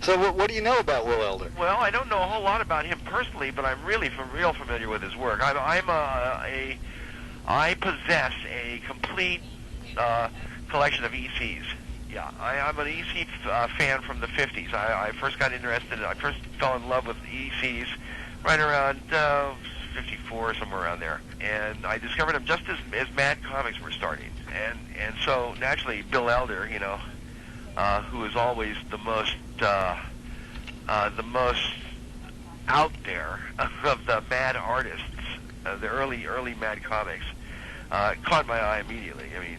So what do you know about Will Elder? Well, I don't know a whole lot about him personally, but I'm really real familiar with his work. I possess a complete collection of ECs. Yeah, I'm an EC fan from the 50s. I first got interested, I first fell in love with ECs right around 54, somewhere around there. And I discovered them just as Mad Comics were starting. And so, naturally, Bill Elder, who is always the most out there of the Mad artists, the early Mad Comics, caught my eye immediately. I mean,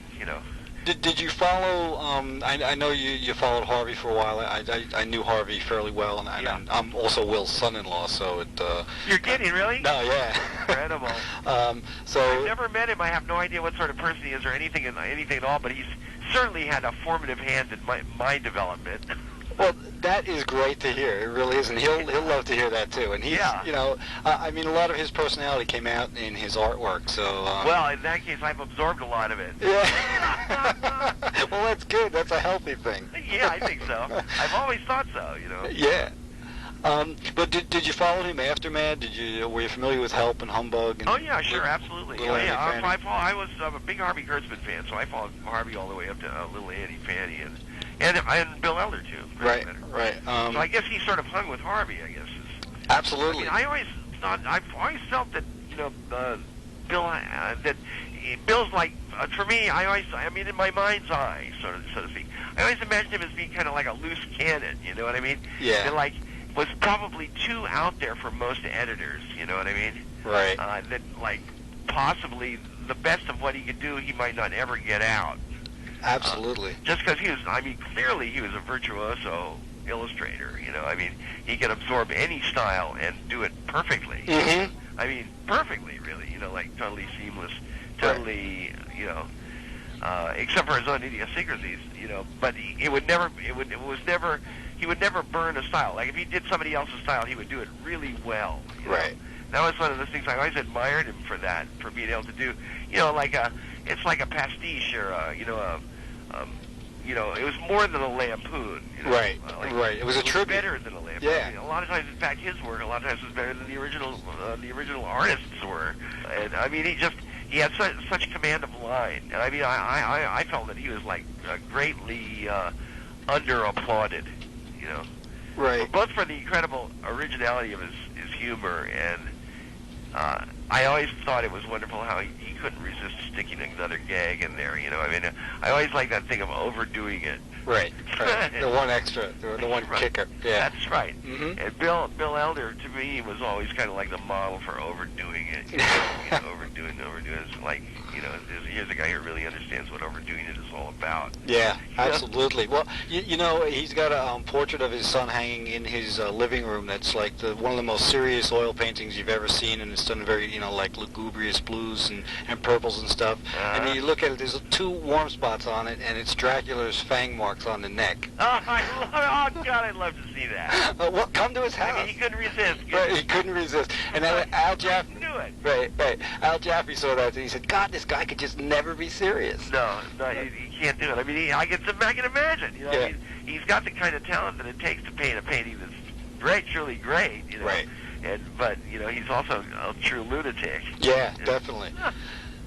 Did you follow? I know you followed Harvey for a while. I knew Harvey fairly well, and I'm also Will's son-in-law. So it. You're kidding, really? No, yeah. Incredible. So I've never met him. I have no idea what sort of person he is or anything at all. But he's certainly had a formative hand in my development. Well, that is great to hear. It really is, and he'll love to hear that too. And he's, I mean, a lot of his personality came out in his artwork. So. Well, in that case, I've absorbed a lot of it. Yeah. Well, that's good. That's a healthy thing. Yeah, I think so. I've always thought so. Yeah. But did you follow him after Mad? Were you familiar with Help and Humbug? And sure, absolutely. I was a big Harvey Kurtzman fan, so I followed Harvey all the way up to Little Andy Fanny and Bill Elder too. Right. So I guess he sort of hung with Harvey, I guess. Absolutely. I mean, I've always felt that Bill that Bill's like for me. In my mind's eye, so to speak, I always imagined him as being kind of like a loose cannon. You know what I mean? Yeah. And like was probably too out there for most editors. You know what I mean? Right. That like possibly the best of what he could do, he might not ever get out. Absolutely. Just because clearly he was a virtuoso illustrator. He could absorb any style and do it perfectly. Mm-hmm. Perfectly, really. Like totally seamless, totally, except for his own idiosyncrasies. But he would never burn a style. Like if he did somebody else's style, he would do it really well. Right. That was one of the things I always admired him for being able to do. It's like a pastiche or it was more than a lampoon. Right. Right. It was a tribute. Better than a lampoon. Yeah. A lot of times, in fact, his work a lot of times was better than the original artists were. And he had such command of line. And I felt that he was like greatly under-applauded. Right. Both for the incredible originality of his humor and. I always thought it was wonderful how he couldn't resist sticking another gag in there. I always like that thing of overdoing it. Right. The one extra, the one kicker. Yeah. That's right. Mm-hmm. And Bill Elder, to me, was always kind of like the model for overdoing it. Overdoing it. It's like, here's a guy who really understands what overdoing it is all about. Yeah, absolutely. Well, he's got a portrait of his son hanging in his living room that's like one of the most serious oil paintings you've ever seen, and it's done very, like lugubrious blues and purples and stuff. And you look at it, there's 2 warm spots on it, and it's Dracula's fang marks on the neck. Oh, God, I'd love to see that. Well, come to his house. He couldn't resist. Right, he couldn't resist. And then Al Jaffe knew it. Right. Al Jaffe saw that, and he said, God, this guy could just never be serious. No, he can't do it. I can imagine. He's got the kind of talent that it takes to paint a painting that's truly great. Right. But he's also a true lunatic. Yeah, definitely.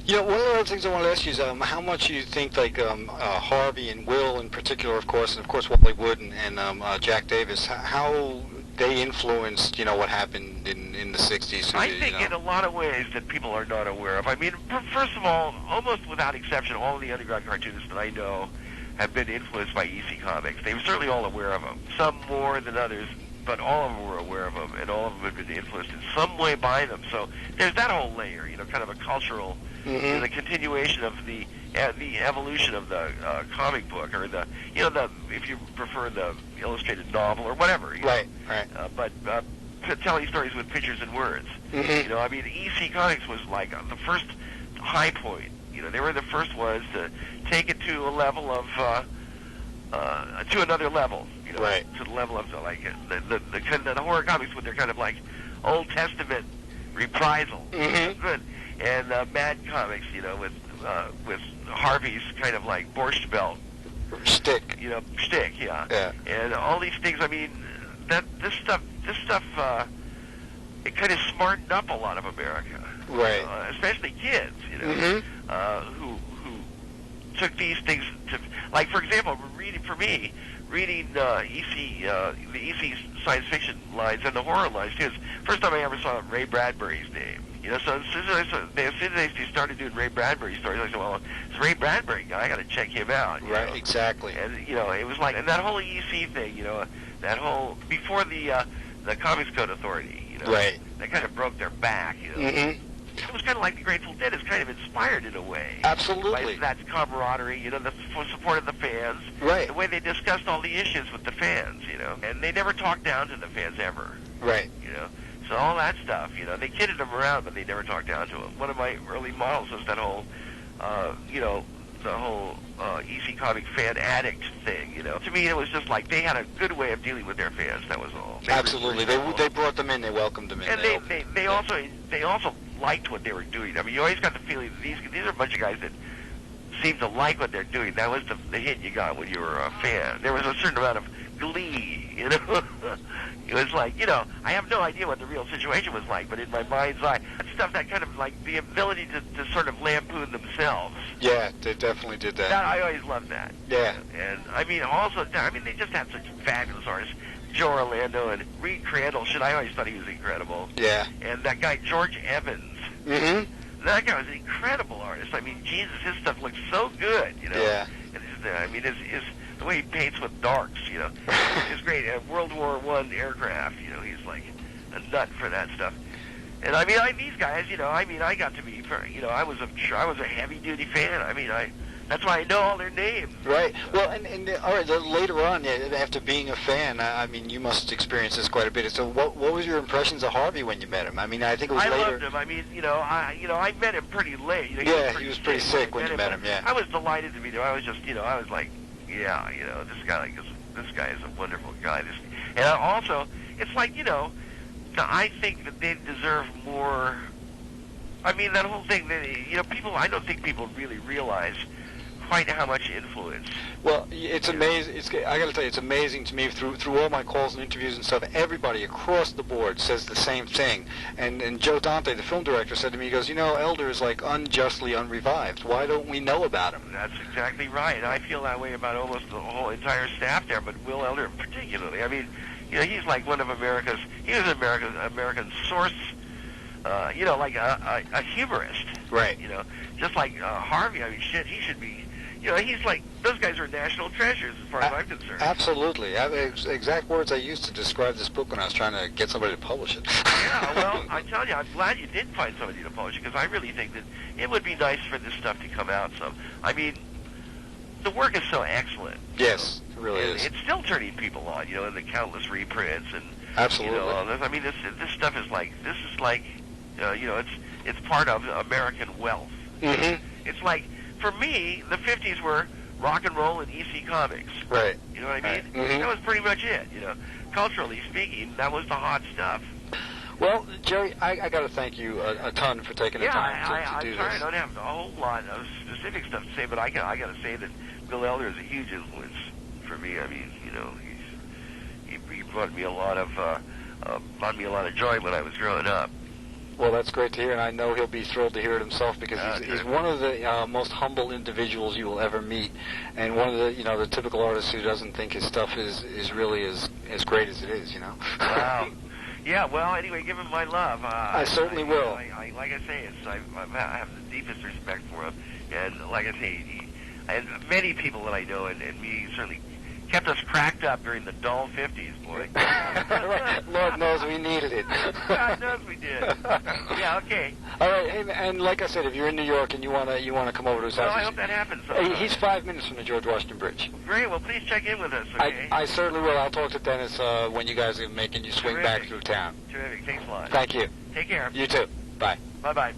One of the other things I want to ask you is how much you think Harvey and Will in particular, of course, Wally Wood and Jack Davis, how they influenced, what happened in the 60s. I think in a lot of ways that people are not aware of. First of all, almost without exception, all of the underground cartoonists that I know have been influenced by EC Comics. They were certainly all aware of them. Some more than others, but all of them were aware of them, and all of them have been influenced in some way by them. So there's that whole layer, kind of a cultural, the continuation of the evolution of the comic book, or the if you prefer the illustrated novel or whatever. Right. But telling stories with pictures and words. EC Comics was like the first high point. They were the first ones to take it to a level of to another level. Right. To the level of the horror comics with their kind of like Old Testament reprisal. Good. And Mad Comics, with Harvey's kind of like Borscht Belt Shtick. Shtick, yeah. Yeah. And all these things. I mean, this stuff, it kind of smartened up a lot of America, Right. especially kids, Mm-hmm. who took these things to, like, for example, reading the EC science fiction lines and the horror lines too. It's the first time I ever saw Ray Bradbury's name. So as soon as they started doing Ray Bradbury stories, I said, well, it's Ray Bradbury guy. I got to check him out. Right. Exactly. And it was like, and that whole EC thing, that whole before the Comics Code Authority, Right. that kind of broke their back. Mm-hmm. It was kind of like the Grateful Dead. It's kind of inspired in a way. Absolutely. By that camaraderie, the support of the fans. Right. The way they discussed all the issues with the fans, and they never talked down to the fans ever. Right. So all that stuff, they kidded them around, but they never talked down to them. One of my early models was that whole, the whole EC comic fan addict thing. To me, it was just like they had a good way of dealing with their fans. That was all. Absolutely. They brought them in. They welcomed them in. And they also liked what they were doing. I mean, you always got the feeling that these are a bunch of guys that seem to like what they're doing. That was the hit you got when you were a fan. There was a certain amount of glee, It was like, I have no idea what the real situation was like, but in my mind's eye, that stuff, that kind of like the ability to sort of lampoon themselves. Yeah, they definitely did that. I always loved that. Yeah. And I mean, also, they just had such fabulous artists. Joe Orlando and Reed Crandall. I always thought he was incredible. Yeah. And that guy, George Evans. Mm-hmm. That guy was an incredible artist. I mean, Jesus, his stuff looks so good, Yeah. And the way he paints with darks, is great. World War I aircraft, he's like a nut for that stuff. And I mean, these guys, I got to be, I was a heavy duty fan. I mean, that's why I know all their names. Right. Well, and all right, later on, after being a fan, I mean, you must experience this quite a bit. So, what was your impressions of Harvey when you met him? I mean, I think it was later. I loved him. I mean, I met him pretty late. He was pretty sick when you met him. Yeah. I was delighted to meet him. I was just, I was like, yeah, this guy is a wonderful guy. And also, it's like, I think that they deserve more. I mean, that whole thing that I don't think people really realize quite how much influence. Well, it's amazing. I got to tell you, it's amazing to me through all my calls and interviews and stuff. Everybody across the board says the same thing. And Joe Dante, the film director, said to me, he goes, Elder is like unjustly unrevived. Why don't we know about him? That's exactly right. And I feel that way about almost the whole entire staff there, but Will Elder particularly. I mean, he's like one of America's. He was American source. Like a humorist. Right. Just like Harvey. I mean, shit, he should be. He's like, those guys are national treasures as far as I'm concerned. Absolutely. Exact words I used to describe this book when I was trying to get somebody to publish it. Yeah, well, I tell you, I'm glad you did find somebody to publish it, because I really think that it would be nice for this stuff to come out some. I mean, the work is so excellent. Yes, it really is. It's still turning people on, in the countless reprints. And absolutely. I mean, this stuff is like, it's part of American wealth. Mm-hmm. It's like, for me, the 50s were rock and roll and EC Comics. Right. You know what I mean? Right. Mm-hmm. That was pretty much it. Culturally speaking, that was the hot stuff. Well, Jerry, I got to thank you a ton for taking the time to do this. I'm sorry, I don't have a whole lot of specific stuff to say, but I got to say that Bill Elder is a huge influence for me. I mean, he brought me a lot of joy when I was growing up. Well, that's great to hear, and I know he'll be thrilled to hear it himself, because he's one of the most humble individuals you will ever meet, and one of the typical artists who doesn't think his stuff is really as great as it is. Wow. Yeah. Well, anyway, give him my love. I certainly will. Like I say, I have the deepest respect for him, and like I say, and many people that I know, and me certainly, kept us cracked up during the dull 50s, boy. Lord knows we needed it. God knows we did. Yeah, okay. All right, hey, and like I said, if you're in New York and you wanna come over to his house, I hope that happens sometime. He's 5 minutes from the George Washington Bridge. Great. Well, please check in with us. Okay. I certainly will. I'll talk to Dennis when you guys are making you swing back through town. Terrific. Thanks a lot. Thank you. Take care. You too. Bye. Bye-bye.